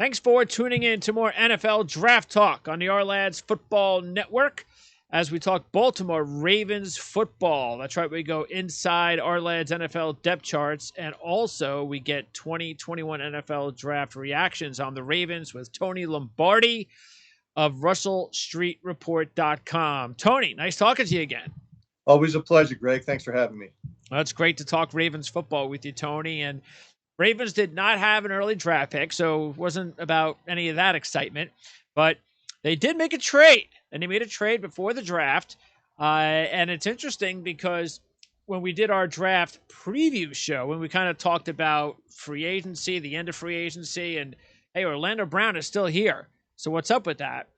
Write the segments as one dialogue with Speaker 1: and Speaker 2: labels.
Speaker 1: Thanks for tuning in to more NFL Draft Talk on the Ourlads Football Network as we talk Baltimore Ravens football. That's right, we go inside Ourlads NFL depth charts, and also we get 2021 NFL Draft reactions on the Ravens with Tony Lombardi of RussellStreetReport.com. Tony, nice talking to you again.
Speaker 2: Always a pleasure, Greg. Thanks for having me.
Speaker 1: Well, it's great to talk Ravens football with you, Tony, and Ravens did not have an early draft pick, so it wasn't about any of that excitement. But they did make a trade, and they made a trade before the draft. And it's interesting because when we did our draft preview show, when we kind of talked about free agency, the end of free agency, and hey, Orlando Brown is still here. So what's up with that?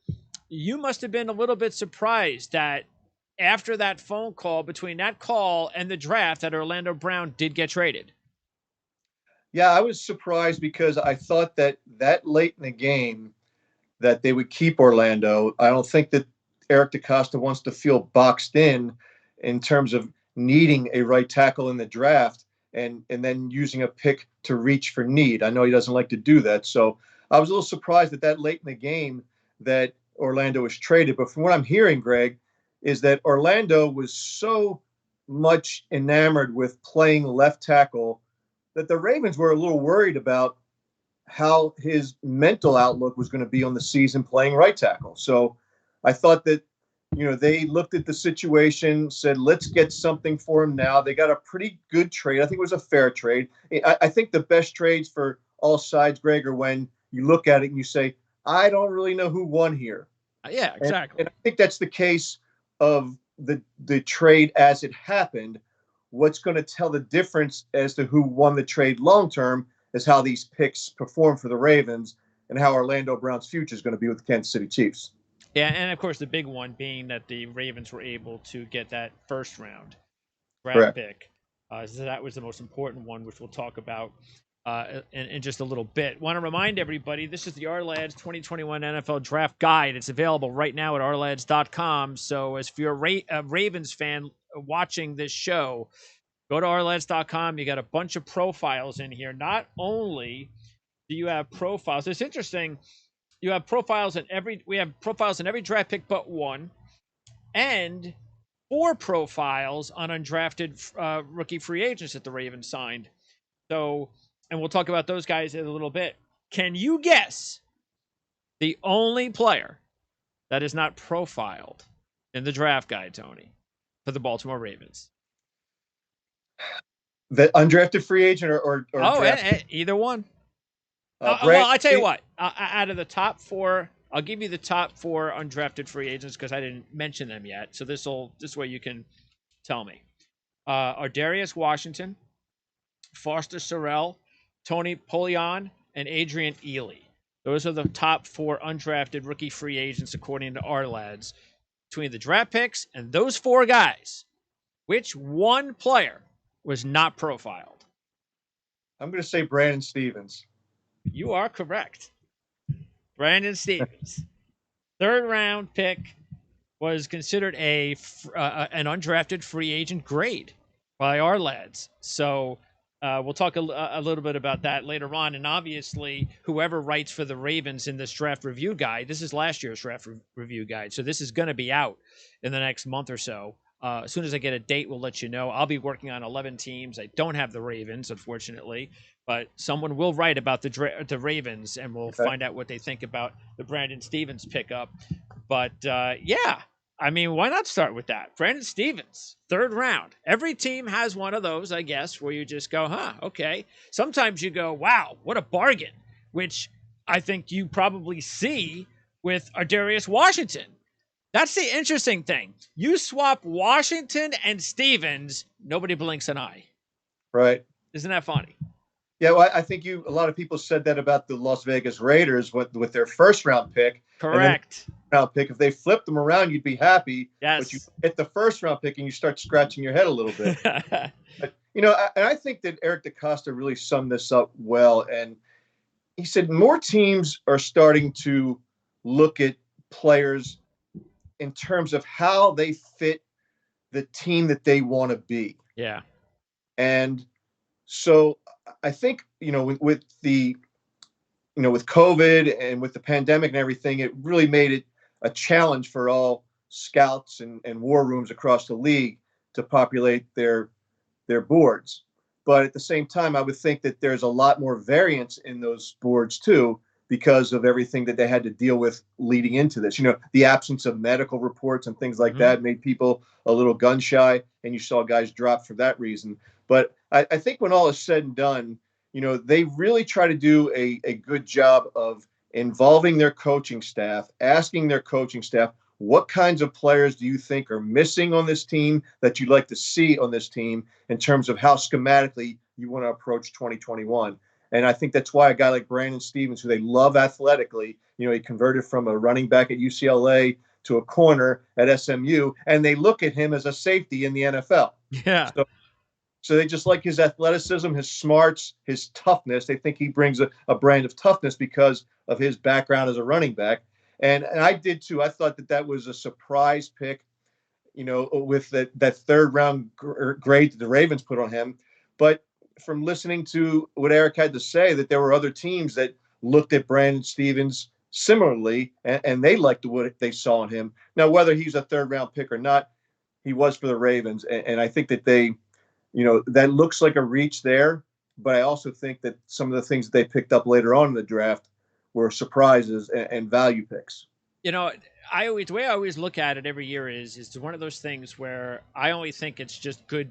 Speaker 1: You must have been a little bit surprised that after that phone call, between that call and the draft, that Orlando Brown did get traded.
Speaker 2: Yeah, I was surprised because I thought that late in the game that they would keep Orlando. I don't think that Eric DeCosta wants to feel boxed in terms of needing a right tackle in the draft and then using a pick to reach for need. I know he doesn't like to do that. So I was a little surprised that late in the game that Orlando was traded. But from what I'm hearing, Greg, is that Orlando was so much enamored with playing left tackle that the Ravens were a little worried about how his mental outlook was going to be on the season playing right tackle. So I thought that, they looked at the situation, said, let's get something for him now. They got a pretty good trade. I think it was a fair trade. I think the best trades for all sides, Greg, are when you look at it and you say, I don't really know who won here.
Speaker 1: Yeah, exactly.
Speaker 2: And I think that's the case of the trade as it happened. What's going to tell the difference as to who won the trade long-term is how these picks perform for the Ravens and how Orlando Brown's future is going to be with the Kansas City Chiefs.
Speaker 1: Yeah, and of course the big one being that the Ravens were able to get that first round draft pick. So that was the most important one, which we'll talk about in just a little bit. Want to remind everybody, this is the Ourlads 2021 NFL Draft Guide. It's available right now at Ourlads.com. So if you're a Ravens fan watching this show, go to Ourlads.com. You got a bunch of profiles in here. Not only do you have profiles, it's interesting. We have profiles in every draft pick but one, and 4 profiles on undrafted rookie free agents that the Ravens signed. So, and we'll talk about those guys in a little bit. Can you guess the only player that is not profiled in the draft guide, Tony, for the Baltimore Ravens?
Speaker 2: The undrafted free agent or
Speaker 1: either one. Well, I tell you what. Out of the top 4, I'll give you the top 4 undrafted free agents because I didn't mention them yet. So this way you can tell me. Are Darius Washington, Foster Sarell, Tony Polian, and Adrian Ely. Those are the top 4 undrafted rookie free agents according to Ourlads. Between the draft picks and those 4 guys, which one player was not profiled?
Speaker 2: I'm going to say Brandon Stephens.
Speaker 1: You are correct. Brandon Stephens. 3rd round pick, was considered an undrafted free agent grade by Ourlads. So we'll talk a little bit about that later on. And obviously, whoever writes for the Ravens in this draft review guide, this is last year's draft review guide. So this is going to be out in the next month or so. As soon as I get a date, we'll let you know. I'll be working on 11 teams. I don't have the Ravens, unfortunately, but someone will write about the Ravens, and we'll find out what they think about the Brandon Stephens pickup. But yeah, I mean, why not start with that? Brandon Stephens, 3rd round. Every team has one of those, I guess, where you just go, okay. Sometimes you go, wow, what a bargain, which I think you probably see with Darius Washington. That's the interesting thing. You swap Washington and Stephens, nobody blinks an eye.
Speaker 2: Right.
Speaker 1: Isn't that funny?
Speaker 2: Yeah, well, I think a lot of people said that about the Las Vegas Raiders with their 1st round pick.
Speaker 1: Correct.
Speaker 2: Round pick. If they flipped them around, you'd be happy.
Speaker 1: Yes.
Speaker 2: But you hit the 1st round pick and you start scratching your head a little bit. But, and I think that Eric DeCosta really summed this up well. And he said more teams are starting to look at players in terms of how they fit the team that they want to be.
Speaker 1: Yeah.
Speaker 2: And so I think, with the with COVID and with the pandemic and everything, it really made it a challenge for all scouts and war rooms across the league to populate their boards. But at the same time, I would think that there's a lot more variance in those boards too, because of everything that they had to deal with leading into this. The absence of medical reports and things like that made people a little gun shy, and you saw guys drop for that reason. But I think when all is said and done, they really try to do a good job of involving their coaching staff, asking their coaching staff, what kinds of players do you think are missing on this team that you'd like to see on this team in terms of how schematically you want to approach 2021? And I think that's why a guy like Brandon Stevens, who they love athletically, he converted from a running back at UCLA to a corner at SMU, and they look at him as a safety in the NFL.
Speaker 1: Yeah.
Speaker 2: So they just like his athleticism, his smarts, his toughness. They think he brings a brand of toughness because of his background as a running back. And I did too. I thought that was a surprise pick, with that third round grade that the Ravens put on him. But from listening to what Eric had to say, that there were other teams that looked at Brandon Stevens similarly, and they liked what they saw in him. Now, whether he's a third round pick or not, he was for the Ravens. And I think that that looks like a reach there. But I also think that some of the things that they picked up later on in the draft were surprises and value picks.
Speaker 1: The way I always look at it every year is one of those things where I only think it's just good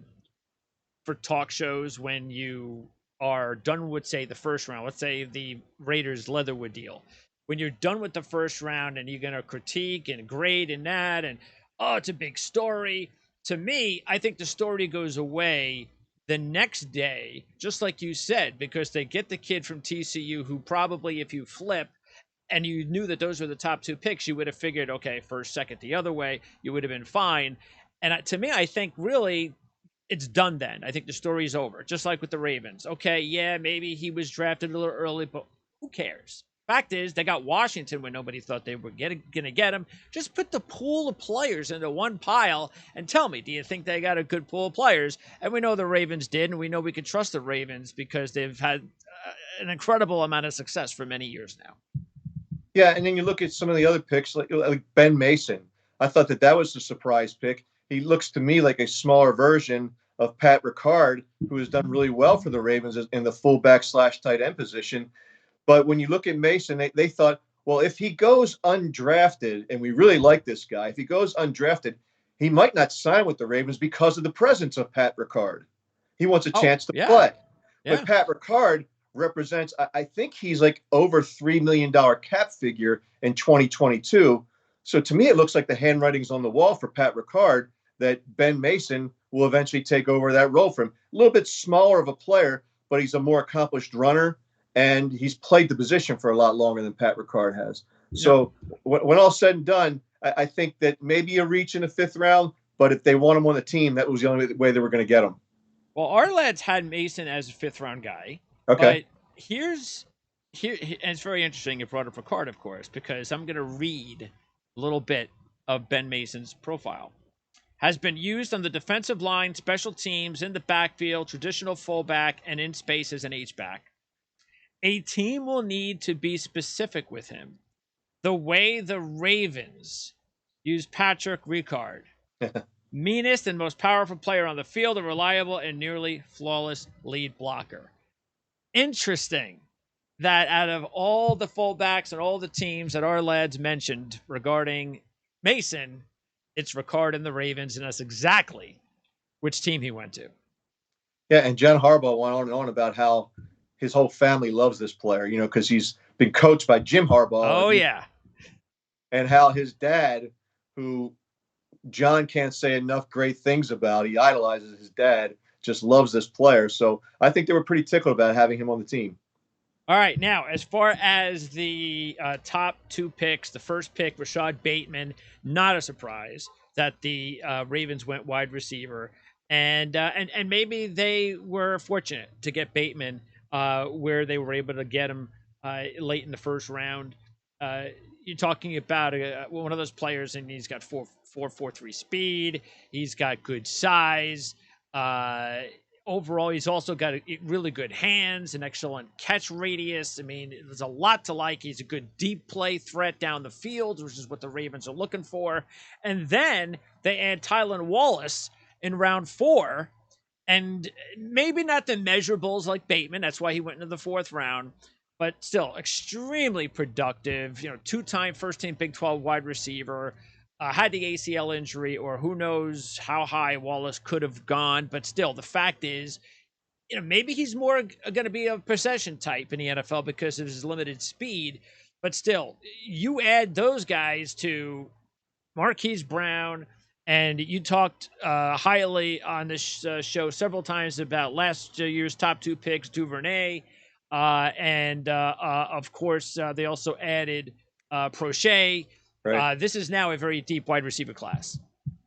Speaker 1: for talk shows when you are done with, say, the first round. Let's say the Raiders Leatherwood deal. When you're done with the first round and you're going to critique and grade and that, and it's a big story. To me, I think the story goes away the next day, just like you said, because they get the kid from TCU who probably, if you flip and you knew that those were the top two picks, you would have figured, okay, first, second, the other way, you would have been fine. And to me, I think really it's done then. I think the story's over. Just like with the Ravens. Okay, yeah, maybe he was drafted a little early, but who cares? Fact is, they got Washington when nobody thought they were going to get him. Just put the pool of players into one pile and tell me, do you think they got a good pool of players? And we know the Ravens did, and we know we can trust the Ravens because they've had an incredible amount of success for many years now.
Speaker 2: Yeah, and then you look at some of the other picks, like Ben Mason. I thought that was a surprise pick. He looks to me like a smaller version of Pat Ricard, who has done really well for the Ravens in the fullback / tight end position. But when you look at Mason, they thought, well, if he goes undrafted, and we really like this guy, if he goes undrafted, he might not sign with the Ravens because of the presence of Pat Ricard. He wants a chance to play. Yeah. But Pat Ricard represents, I think he's like over $3 million cap figure in 2022. So to me, it looks like the handwriting's on the wall for Pat Ricard that Ben Mason will eventually take over that role for him. A little bit smaller of a player, but he's a more accomplished runner, and he's played the position for a lot longer than Pat Ricard has. Yeah. So when all's said and done, I think that maybe a reach in the fifth round, but if they want him on the team, that was the only way they were going to get him.
Speaker 1: Well, Ourlads had Mason as a fifth round guy.
Speaker 2: Okay.
Speaker 1: But here, and it's very interesting you brought up Ricard, of course, because I'm going to read a little bit of Ben Mason's profile. Has been used on the defensive line, special teams, in the backfield, traditional fullback, and in space as an H-back. A team will need to be specific with him. The way the Ravens use Patrick Ricard. Meanest and most powerful player on the field, a reliable and nearly flawless lead blocker. Interesting that out of all the fullbacks and all the teams that Ourlads mentioned regarding Mason, it's Ricard and the Ravens, and that's exactly which team he went to.
Speaker 2: Yeah, and John Harbaugh went on and on about how his whole family loves this player, because he's been coached by Jim Harbaugh.
Speaker 1: Oh, yeah.
Speaker 2: And how his dad, who John can't say enough great things about, he idolizes his dad, just loves this player. So I think they were pretty tickled about having him on the team.
Speaker 1: All right, now, as far as the top two picks, the first pick, Rashad Bateman, not a surprise that the Ravens went wide receiver. And maybe they were fortunate to get Bateman where they were able to get him late in the first round. You're talking about one of those players, and he's got 4.43 speed. He's got good size. overall, he's also got really good hands, an excellent catch radius. I mean, there's a lot to like. He's a good deep play threat down the field, which is what the Ravens are looking for. And then they add Tylan Wallace in round 4. And maybe not the measurables like Bateman. That's why he went into the 4th round. But still, extremely productive. 2-time first-team Big 12 wide receiver. Had the ACL injury, or who knows how high Wallace could have gone. But still, the fact is, maybe he's more going to be a possession type in the NFL because of his limited speed. But still, you add those guys to Marquise Brown, and you talked highly on this show several times about last year's top 2 picks, Duvernay. And of course, they also added Prochet.
Speaker 2: Right.
Speaker 1: This is now a very deep wide receiver class.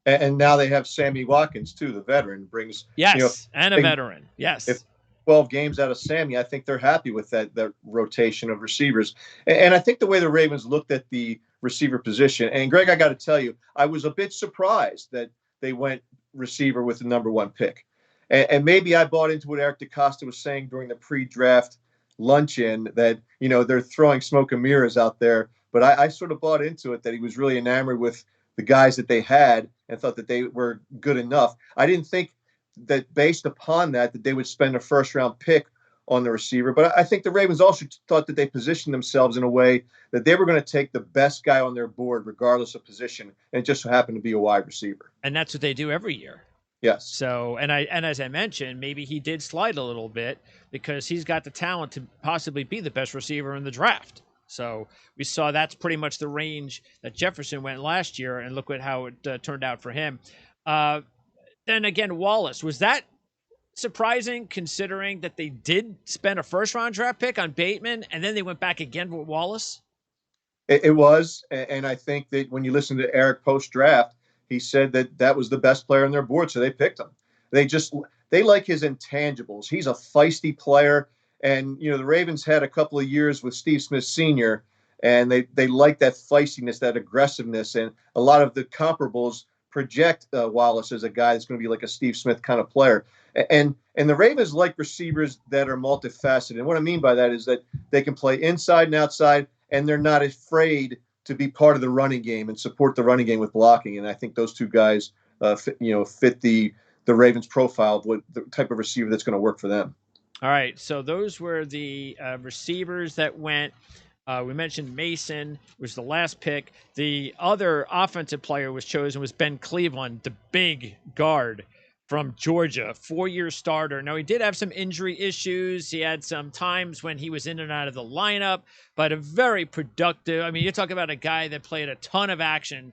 Speaker 2: And now they have Sammy Watkins too, the veteran, brings
Speaker 1: and a veteran. Yes.
Speaker 2: If 12 games out of Sammy, I think they're happy with that rotation of receivers. And I think the way the Ravens looked at the receiver position, and Greg, I got to tell you, I was a bit surprised that they went receiver with the number 1 pick. And maybe I bought into what Eric DeCosta was saying during the pre-draft luncheon that, they're throwing smoke and mirrors out there. But I sort of bought into it that he was really enamored with the guys that they had and thought that they were good enough. I didn't think that based upon that they would spend a 1st-round pick on the receiver. But I think the Ravens also thought that they positioned themselves in a way that they were going to take the best guy on their board, regardless of position. And it just so happened to be a wide receiver.
Speaker 1: And that's what they do every year.
Speaker 2: Yes.
Speaker 1: So, and as I mentioned, maybe he did slide a little bit because he's got the talent to possibly be the best receiver in the draft. So we saw that's pretty much the range that Jefferson went last year, and look at how it turned out for him. Then again, Wallace, was that surprising considering that they did spend a 1st-round draft pick on Bateman and then they went back again with Wallace?
Speaker 2: It was, and I think that when you listen to Eric post-draft, he said that was the best player on their board, so they picked him. They like his intangibles. He's a feisty player. And, the Ravens had a couple of years with Steve Smith Sr., and they like that feistiness, that aggressiveness. And a lot of the comparables project Wallace as a guy that's going to be like a Steve Smith kind of player. And the Ravens like receivers that are multifaceted. And what I mean by that is that they can play inside and outside, and they're not afraid to be part of the running game and support the running game with blocking. And I think those 2 guys, fit the Ravens profile of what the type of receiver that's going to work for them.
Speaker 1: All right, so those were the receivers that went. We mentioned Mason was the last pick. The other offensive player was chosen was Ben Cleveland, the big guard from Georgia, 4-year starter. Now, he did have some injury issues. He had some times when he was in and out of the lineup, but a very productive. I mean, you're talking about a guy that played a ton of action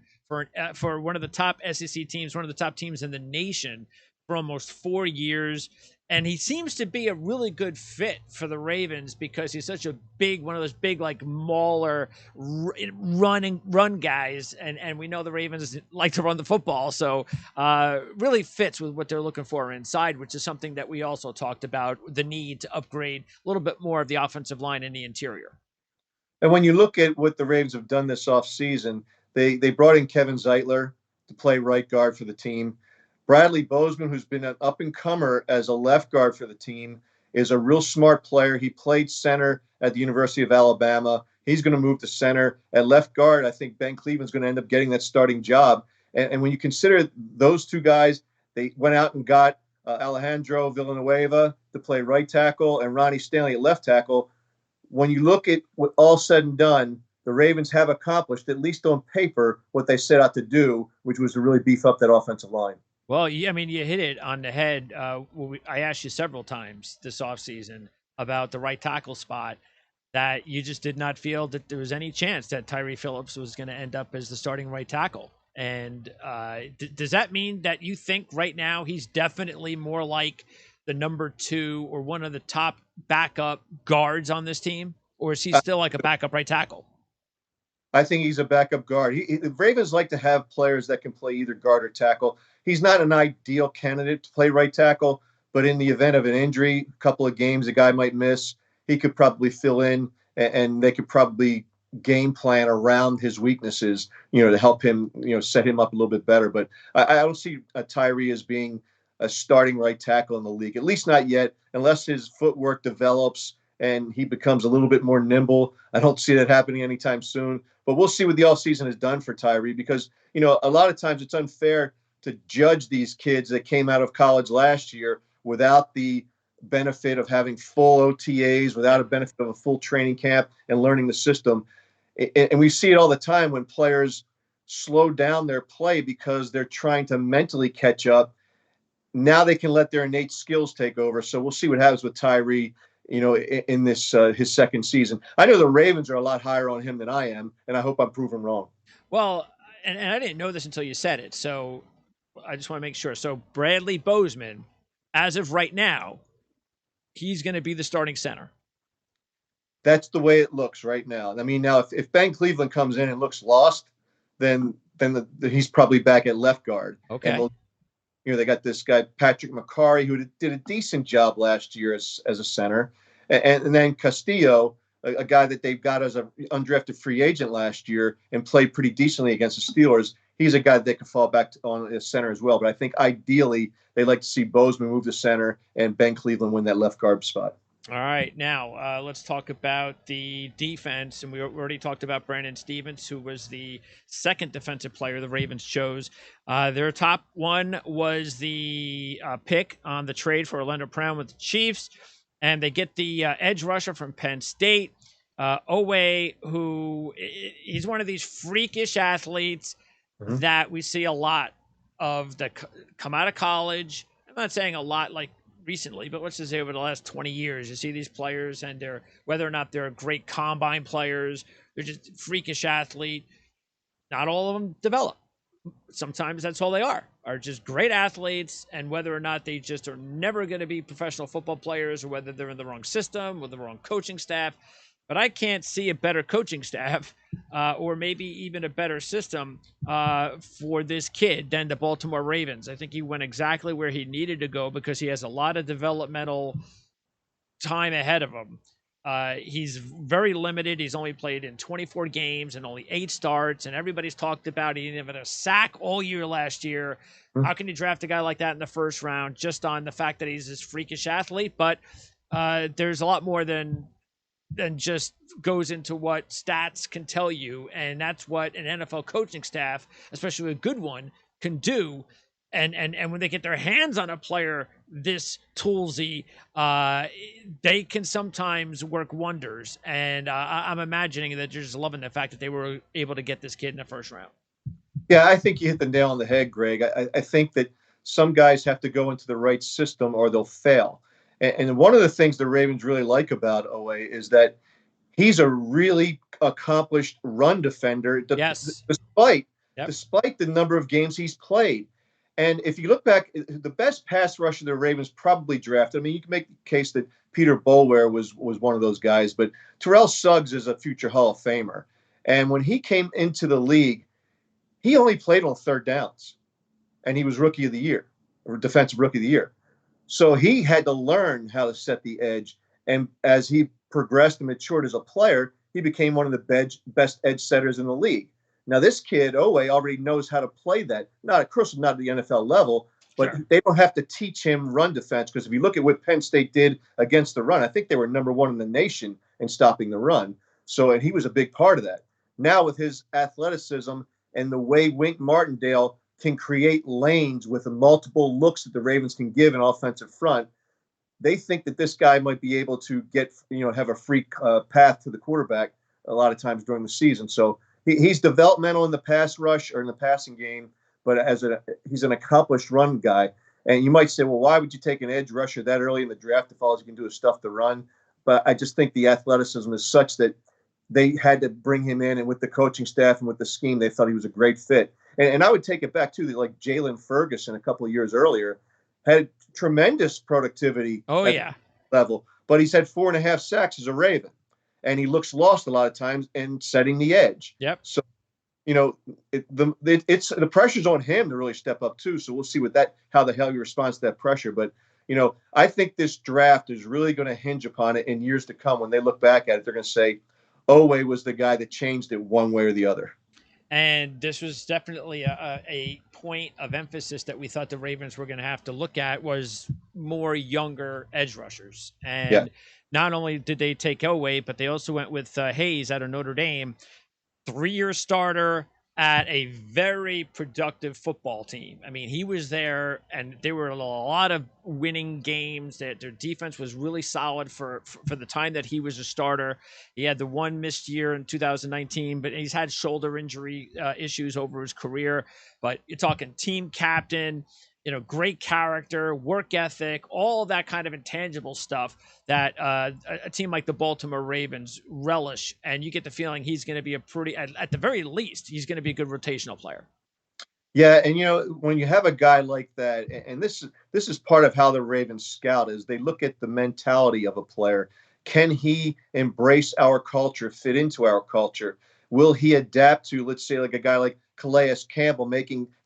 Speaker 1: for one of the top SEC teams, one of the top teams in the nation for almost 4 years. And he seems to be a really good fit for the Ravens because he's such a big, one of those big, like, mauler run guys. And we know the Ravens like to run the football. So really fits with what they're looking for inside, which is something that we also talked about, the need to upgrade a little bit more of the offensive line in the interior.
Speaker 2: And when you look at what the Ravens have done this offseason, they brought in Kevin Zeitler to play right guard for the team. Bradley Bozeman, who's been an up-and-comer as a left guard for the team, is a real smart player. He played center at the University of Alabama. He's going to move to center. At left guard, I think Ben Cleveland's going to end up getting that starting job. And when you consider those 2 guys, they went out and got Alejandro Villanueva to play right tackle and Ronnie Stanley at left tackle. When you look at what all said and done, the Ravens have accomplished, at least on paper, what they set out to do, which was to really beef up that offensive line.
Speaker 1: Well, I mean, you hit it on the head. I asked you several times this offseason about the right tackle spot, that you just did not feel that there was any chance that Tyree Phillips was going to end up as the starting right tackle. And does that mean that you think right now he's definitely more like the number 2 or one of the top backup guards on this team? Or is he still like a backup right tackle?
Speaker 2: I think he's a backup guard. The Ravens like to have players that can play either guard or tackle. He's not an ideal candidate to play right tackle, but in the event of an injury, a couple of games a guy might miss, he could probably fill in, and they could probably game plan around his weaknesses, to help him, set him up a little bit better. But I don't see Tyree as being a starting right tackle in the league, at least not yet, unless his footwork develops and he becomes a little bit more nimble. I don't see that happening anytime soon, but we'll see what the offseason has done for Tyree, because, a lot of times it's unfair to judge these kids that came out of college last year without the benefit of having full OTAs, without a benefit of a full training camp and learning the system. And we see it all the time when players slow down their play because they're trying to mentally catch up. Now they can let their innate skills take over. So we'll see what happens with Tyree, in this his second season. I know the Ravens are a lot higher on him than I am, and I hope I'm proven wrong.
Speaker 1: Well, and I didn't know this until you said it, so I just want to make sure. So Bradley Bozeman, as of right now, he's going to be the starting center.
Speaker 2: That's the way it looks right now. I mean, now if Ben Cleveland comes in and looks lost, then he's probably back at left guard.
Speaker 1: Okay.
Speaker 2: And they got this guy Patrick McCarry, who did a decent job last year as a center, and then Castillo, a guy that they've got as an undrafted free agent last year and played pretty decently against the Steelers. He's a guy that can fall back on the center as well. But I think ideally they'd like to see Bozeman move to center and Ben Cleveland win that left guard spot.
Speaker 1: All right, now let's talk about the defense, and we already talked about Brandon Stephens, who was the second defensive player the Ravens chose. Their top one was the pick on the trade for Orlando Brown with the Chiefs, and they get the edge rusher from Penn State, Owe, who he's one of these freakish athletes that we see a lot of that come out of college. I'm not saying a lot like recently, but let's just say over the last 20 years, you see these players, and they're, whether or not they're great combine players, they're just freakish athlete. Not all of them develop. Sometimes that's all they are just great athletes, and whether or not they just are never going to be professional football players, or whether they're in the wrong system with the wrong coaching staff. But I can't see a better coaching staff or maybe even a better system for this kid than the Baltimore Ravens. I think he went exactly where he needed to go because he has a lot of developmental time ahead of him. He's very limited. He's only played in 24 games and only 8 starts, and everybody's talked about he didn't have a sack all year last year. How can you draft a guy like that in the first round just on the fact that he's this freakish athlete? But there's a lot more than just goes into what stats can tell you, and that's what an NFL coaching staff, especially a good one, can do. And when they get their hands on a player this toolsy, they can sometimes work wonders. And I'm imagining that they're just loving the fact that they were able to get this kid in the first round.
Speaker 2: Yeah, I think you hit the nail on the head, Greg. I think that some guys have to go into the right system or they'll fail. And one of the things the Ravens really like about Owe is that he's a really accomplished run defender,
Speaker 1: Yes.
Speaker 2: despite the number of games he's played. And if you look back, the best pass rusher the Ravens probably drafted, I mean, you can make the case that Peter Boulware was one of those guys, but Terrell Suggs is a future Hall of Famer. And when he came into the league, he only played on third downs, and he was Rookie of the Year, or Defensive Rookie of the Year. So he had to learn how to set the edge. And as he progressed and matured as a player, he became one of the best edge setters in the league. Now, this kid, Owe, already knows how to play that. Of course, not at the NFL level, but They don't have to teach him run defense, because if you look at what Penn State did against the run, I think they were number 1 in the nation in stopping the run. So, and he was a big part of that. Now, with his athleticism and the way Wink Martindale can create lanes with the multiple looks that the Ravens can give an offensive front, they think that this guy might be able to have a free path to the quarterback a lot of times during the season. So he's developmental in the pass rush or in the passing game, but he's an accomplished run guy. And you might say, well, why would you take an edge rusher that early in the draft if all you can do is stuff the run? But I just think the athleticism is such that they had to bring him in, and with the coaching staff and with the scheme, they thought he was a great fit. And I would take it back, too, that like Jalen Ferguson a couple of years earlier had tremendous productivity level, but he's had 4.5 sacks as a Raven, and he looks lost a lot of times in setting the edge.
Speaker 1: Yep.
Speaker 2: So, the pressure's on him to really step up too. So we'll see how the hell he responds to that pressure. But I think this draft is really going to hinge upon it in years to come. When they look back at it, they're going to say, Owe was the guy that changed it one way or the other.
Speaker 1: And this was definitely a point of emphasis that we thought the Ravens were going to have to look at was more younger edge rushers.
Speaker 2: Yeah.
Speaker 1: And not only did they take Elway, but they also went with Hayes out of Notre Dame, 3-year starter at a very productive football team. I mean, he was there, and there were a lot of winning games. That their defense was really solid for the time that he was a starter. He had the one missed year in 2019, but he's had shoulder injury issues over his career. But you're talking team captain, great character, work ethic, all that kind of intangible stuff that a team like the Baltimore Ravens relish. And you get the feeling he's going to be at the very least, he's going to be a good rotational player.
Speaker 2: Yeah, and when you have a guy like that, and this is part of how the Ravens scout is they look at the mentality of a player. Can he embrace our culture, fit into our culture? Will he adapt to, let's say, like a guy like Calais Campbell,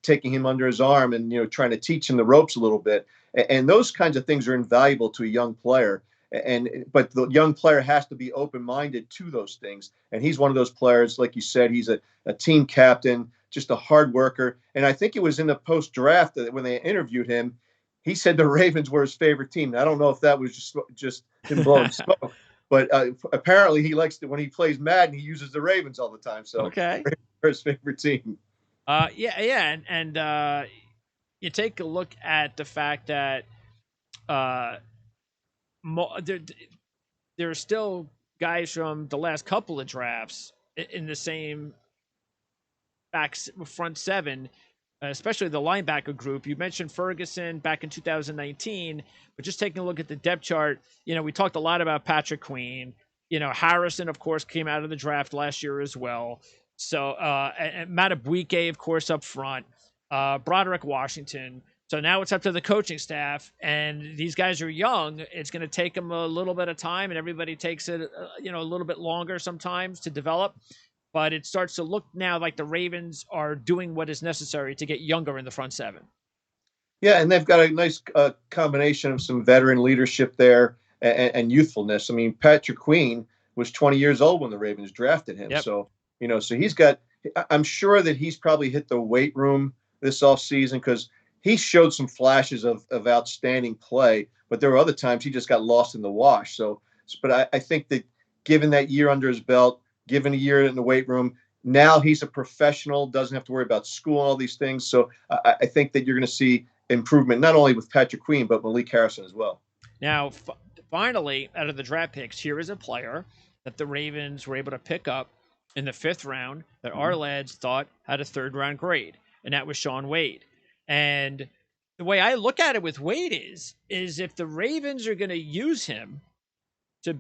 Speaker 2: taking him under his arm and trying to teach him the ropes a little bit? And those kinds of things are invaluable to a young player. But the young player has to be open-minded to those things. And he's one of those players, like you said, he's a team captain, just a hard worker. And I think it was in the post-draft that when they interviewed him, he said the Ravens were his favorite team. I don't know if that was just him blowing smoke, but apparently he likes to, when he plays Madden, he uses the Ravens all the time. So
Speaker 1: okay,
Speaker 2: they're his favorite team.
Speaker 1: Yeah, and you take a look at the fact that there are still guys from the last couple of drafts in the same front seven, especially the linebacker group. You mentioned Ferguson back in 2019, but just taking a look at the depth chart, we talked a lot about Patrick Queen. Harrison, of course, came out of the draft last year as well. So, and Matabwike, of course, up front, Broderick Washington. So now it's up to the coaching staff, and these guys are young. It's going to take them a little bit of time, and everybody takes it, a little bit longer sometimes to develop. But it starts to look now like the Ravens are doing what is necessary to get younger in the front seven.
Speaker 2: Yeah, and they've got a nice combination of some veteran leadership there and youthfulness. I mean, Patrick Queen was 20 years old when the Ravens drafted him.
Speaker 1: Yep.
Speaker 2: So, so he's got – I'm sure that he's probably hit the weight room this offseason because he showed some flashes of outstanding play, but there were other times he just got lost in the wash. But I think that given that year under his belt, given a year in the weight room, now he's a professional, doesn't have to worry about school and all these things. So I think that you're going to see improvement, not only with Patrick Queen, but Malik Harrison as well.
Speaker 1: Now, finally, out of the draft picks, here is a player that the Ravens were able to pick up in the 5th round that Ourlads thought had a 3rd-round grade, and that was Shawn Wade. And the way I look at it with Wade is if the Ravens are going to use him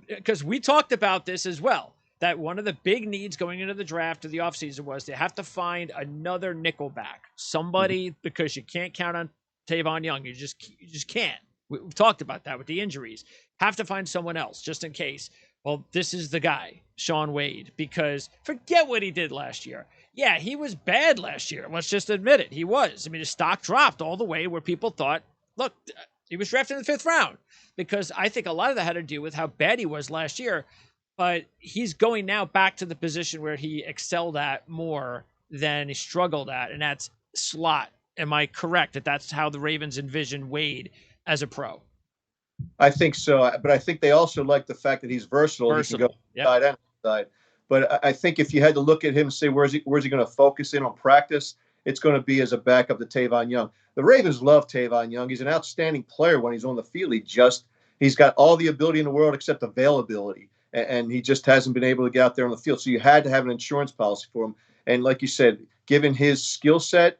Speaker 1: because we talked about this as well, that one of the big needs going into the draft of the offseason was they have to find another nickelback, somebody, because you can't count on Tavon Young. You just can't. We've talked about that with the injuries. Have to find someone else just in case. Well, this is the guy, Shawn Wade, because forget what he did last year. Yeah, he was bad last year. Let's just admit it. He was. I mean, his stock dropped all the way where people thought, look, he was drafted in the 5th round, because I think a lot of that had to do with how bad he was last year. But he's going now back to the position where he excelled at more than he struggled at, and that's slot. Am I correct that that's how the Ravens envision Wade as a pro?
Speaker 2: I think so, but I think they also like the fact that he's versatile. He can go side and side. But I think if you had to look at him and say where's he going to focus in on practice, it's going to be as a backup to Tavon Young. The Ravens love Tavon Young. He's an outstanding player when he's on the field. He's got all the ability in the world except availability, and he just hasn't been able to get out there on the field. So you had to have an insurance policy for him. And like you said, given his skill set,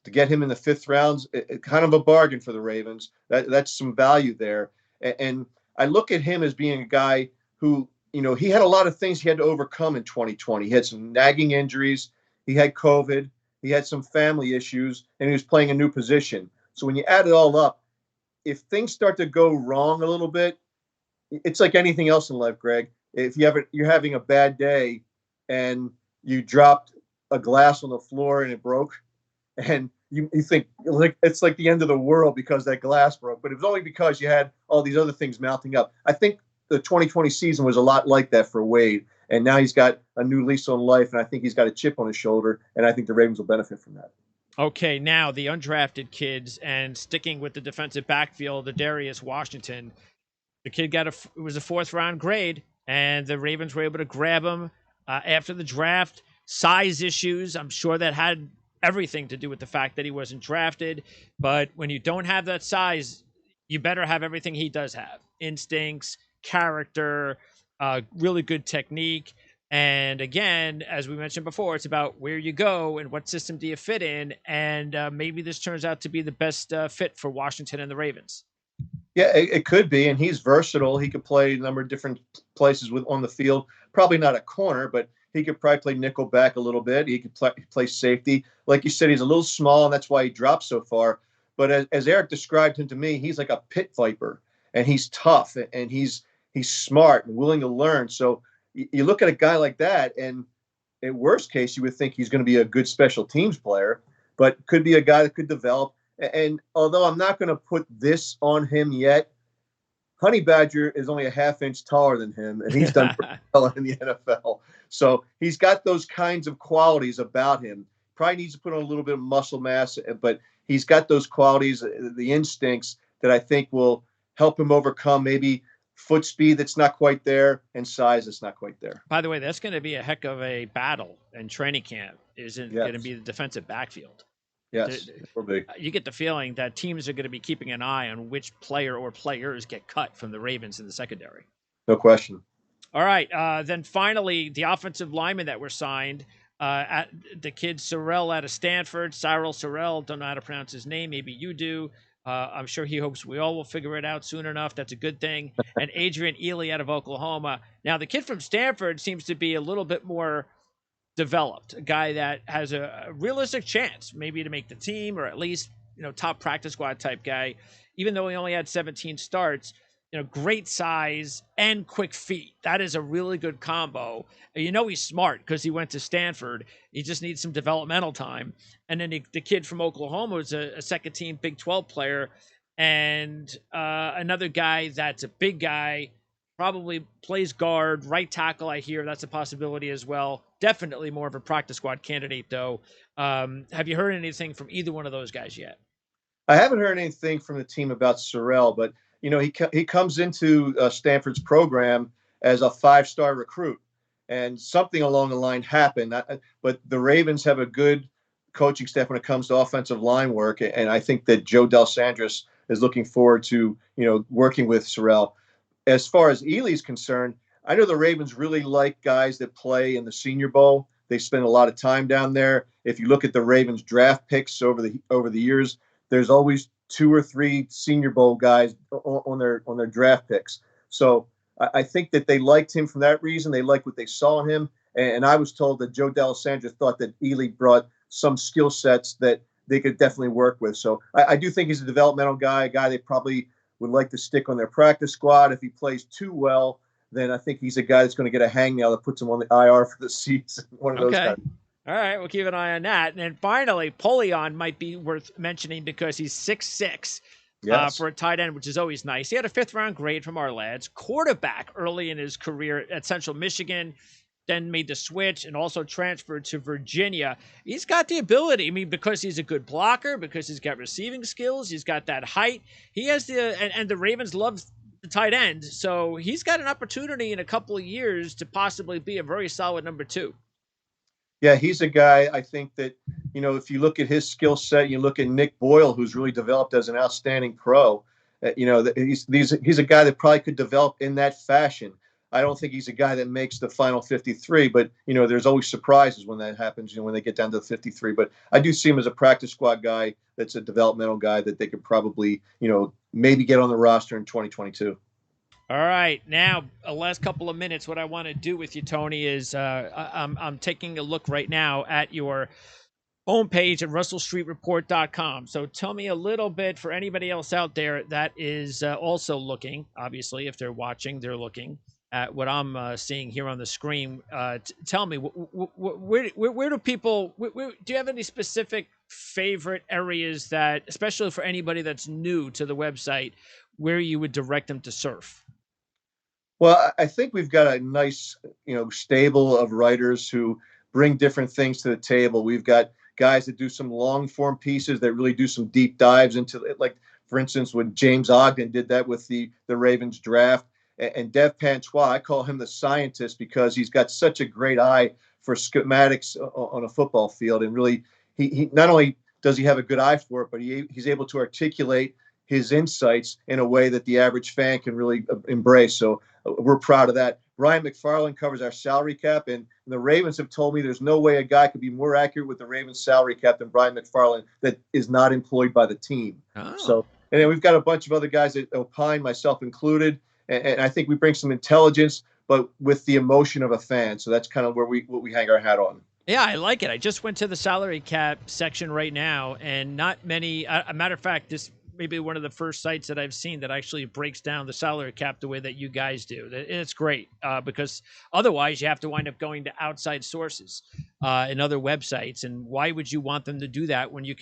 Speaker 2: to get him in the 5th round, kind of a bargain for the Ravens. That's some value there. And I look at him as being a guy who, he had a lot of things he had to overcome in 2020. He had some nagging injuries. He had COVID. He had some family issues, and he was playing a new position. So when you add it all up, if things start to go wrong a little bit, it's like anything else in life, Greg. If you're having a bad day and you dropped a glass on the floor and it broke, and you think it's like the end of the world because that glass broke, but it was only because you had all these other things mounting up. I think the 2020 season was a lot like that for Wade, And now he's got a new lease on life, and I think he's got a chip on his shoulder, and I think the Ravens will benefit from that.
Speaker 1: Okay, now the undrafted kids, and sticking with the defensive backfield, the Darius Washington. The kid it was a 4th-round grade, and the Ravens were able to grab him after the draft. Size issues, I'm sure that had everything to do with the fact that he wasn't drafted. But when you don't have that size, you better have everything he does have: instincts, character, really good technique. And again, as we mentioned before, it's about where you go and what system do you fit in. And maybe this turns out to be the best fit for Washington and the Ravens.
Speaker 2: Yeah, it could be, and he's versatile. He could play a number of different places on the field. Probably not a corner, but he could probably play nickel back a little bit. He could play safety. Like you said, he's a little small, and that's why he dropped so far. But as Eric described him to me, he's like a pit viper, and he's tough, and he's smart and willing to learn. So you look at a guy like that, and in worst case, you would think he's going to be a good special teams player, but could be a guy that could develop. And although I'm not going to put this on him yet, Honey Badger is only a half-inch taller than him, and he's done pretty well in the NFL. So he's got those kinds of qualities about him. Probably needs to put on a little bit of muscle mass, but he's got those qualities, the instincts that I think will help him overcome maybe foot speed that's not quite there and size that's not quite there.
Speaker 1: By the way, that's going to be a heck of a battle in training camp. Isn't going to be the defensive backfield.
Speaker 2: Yes, it will be.
Speaker 1: You get the feeling that teams are going to be keeping an eye on which player or players get cut from the Ravens in the secondary.
Speaker 2: No question.
Speaker 1: All right. Then finally, the offensive linemen that were signed, at the kid Sorrell out of Stanford, Cyril Sorrell, don't know how to pronounce his name. Maybe you do. I'm sure he hopes we all will figure it out soon enough. That's a good thing. And Adrian Ely out of Oklahoma. Now, the kid from Stanford seems to be a little bit more developed, a guy that has a realistic chance maybe to make the team, or at least, top practice squad type guy, even though he only had 17 starts. Great size and quick feet. That is a really good combo. He's smart because he went to Stanford. He just needs some developmental time. And then the kid from Oklahoma is a second team Big 12 player, and another guy that's a big guy, probably plays guard, right tackle. I hear that's a possibility as well. Definitely more of a practice squad candidate, though. Have you heard anything from either one of those guys yet?
Speaker 2: I haven't heard anything from the team about Sorrell, but he comes into Stanford's program as a 5-star recruit, and something along the line happened. But the Ravens have a good coaching staff when it comes to offensive line work, and I think that Joe D'Alessandris is looking forward to working with Sorrell. As far as Ely's concerned, I know the Ravens really like guys that play in the Senior Bowl. They spend a lot of time down there. If you look at the Ravens draft picks over the years, there's always 2 or 3 Senior Bowl guys on their draft picks. So I think that they liked him for that reason. They liked what they saw in him. And I was told that Joe D'Alessandro thought that Ely brought some skill sets that they could definitely work with. So I do think he's a developmental guy, a guy they probably would like to stick on their practice squad. If he plays too well, then I think he's a guy that's going to get a hangnail that puts him on the IR for the season. One of those guys.
Speaker 1: All right, we'll keep an eye on that. And then finally, Polion might be worth mentioning because he's 6'6", for a tight end, which is always nice. He had a 5th-round grade from Ourlads, quarterback early in his career at Central Michigan, then made the switch and also transferred to Virginia. He's got the ability, because he's a good blocker, because he's got receiving skills, he's got that height. He has and the Ravens love the tight end, so he's got an opportunity in a couple of years to possibly be a very solid number 2.
Speaker 2: Yeah, he's a guy, I think that, if you look at his skill set, you look at Nick Boyle, who's really developed as an outstanding pro, he's a guy that probably could develop in that fashion. I don't think he's a guy that makes the final 53, but, there's always surprises when that happens, when they get down to the 53. But I do see him as a practice squad guy that's a developmental guy that they could probably, maybe get on the roster in 2022.
Speaker 1: All right, now, last couple of minutes, what I want to do with you, Tony, is I'm taking a look right now at your homepage at russellstreetreport.com. So tell me a little bit, for anybody else out there that is also looking, obviously, if they're watching, they're looking at what I'm seeing here on the screen. Tell me, where do people, do you have any specific favorite areas that, especially for anybody that's new to the website, where you would direct them to surf?
Speaker 2: Well, I think we've got a nice, stable of writers who bring different things to the table. We've got guys that do some long form pieces that really do some deep dives into it. Like, for instance, when James Ogden did that with the Ravens draft, and Dev Pantois, I call him the scientist because he's got such a great eye for schematics on a football field. And really, he not only does he have a good eye for it, but he's able to articulate his insights in a way that the average fan can really embrace. So we're proud of that. Brian McFarland covers our salary cap, and the Ravens have told me there's no way a guy could be more accurate with the Ravens salary cap than Brian McFarland that is not employed by the team.
Speaker 1: Oh.
Speaker 2: So, and then we've got a bunch of other guys that opine, myself included, and I think we bring some intelligence, but with the emotion of a fan. So that's kind of where what we hang our hat on.
Speaker 1: Yeah, I like it. I just went to the salary cap section right now, and not many. A matter of fact, this maybe one of the first sites that I've seen that actually breaks down the salary cap the way that you guys do. And it's great because otherwise you have to wind up going to outside sources and other websites. And why would you want them to do that when you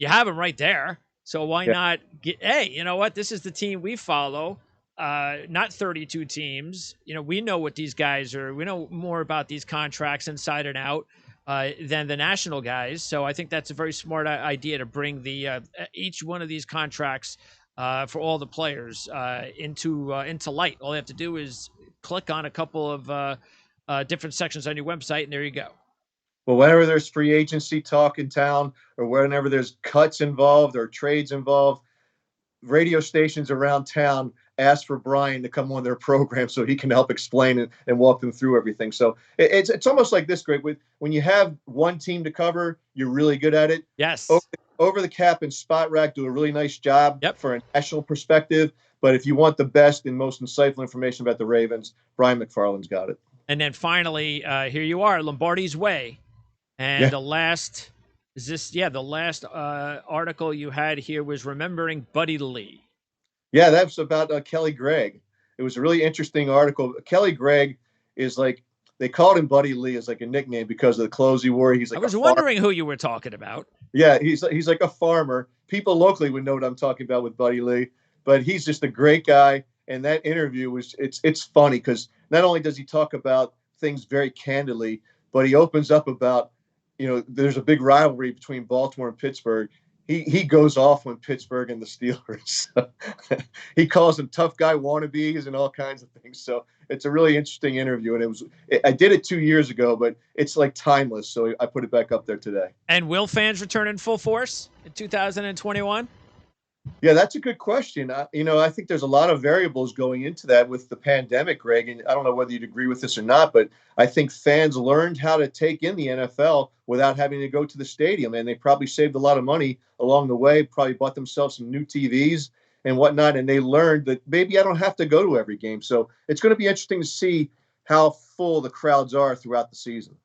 Speaker 1: have them right there? So why not hey, you know what? This is the team we follow. Not 32 teams. We know what these guys are. We know more about these contracts inside and out than the national guys. So I think that's a very smart idea to bring the each one of these contracts for all the players into light. All you have to do is click on a couple of different sections on your website, and there you go.
Speaker 2: Well, whenever there's free agency talk in town, or whenever there's cuts involved or trades involved, radio stations around town ask for Brian to come on their program so he can help explain it and walk them through everything. So it's almost like this, Greg. When you have one team to cover, you're really good at it.
Speaker 1: Yes.
Speaker 2: Over the Cap and Spot Rack do a really nice job for a national perspective. But if you want the best and most insightful information about the Ravens, Brian McFarland's got it.
Speaker 1: And then finally, here you are, Lombardi's Way. And the last article you had here was Remembering Buddy Lee.
Speaker 2: Yeah, that's about Kelly Gregg. It was a really interesting article. Kelly Gregg is like, they called him Buddy Lee as like a nickname because of the clothes he wore. He's like,
Speaker 1: I was wondering who you were talking about.
Speaker 2: Yeah, he's like a farmer. People locally would know what I'm talking about with Buddy Lee, but he's just a great guy. And that interview it's funny because not only does he talk about things very candidly, but he opens up about, there's a big rivalry between Baltimore and Pittsburgh. He goes off on Pittsburgh and the Steelers. He calls them tough guy wannabes and all kinds of things. So it's a really interesting interview. And I did it 2 years ago, but it's like timeless. So I put it back up there today.
Speaker 1: And will fans return in full force in 2021?
Speaker 2: Yeah, that's a good question. I think there's a lot of variables going into that with the pandemic, Greg, and I don't know whether you'd agree with this or not, but I think fans learned how to take in the NFL without having to go to the stadium, and they probably saved a lot of money along the way, probably bought themselves some new TVs and whatnot, and they learned that maybe I don't have to go to every game. So it's going to be interesting to see how full the crowds are throughout the season.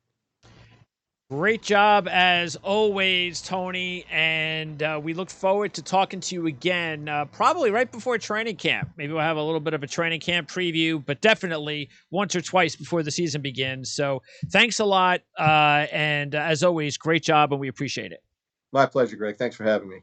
Speaker 1: Great job as always, Tony, and we look forward to talking to you again, probably right before training camp. Maybe we'll have a little bit of a training camp preview, but definitely once or twice before the season begins. So thanks a lot, and as always, great job, and we appreciate it.
Speaker 2: My pleasure, Greg. Thanks for having me.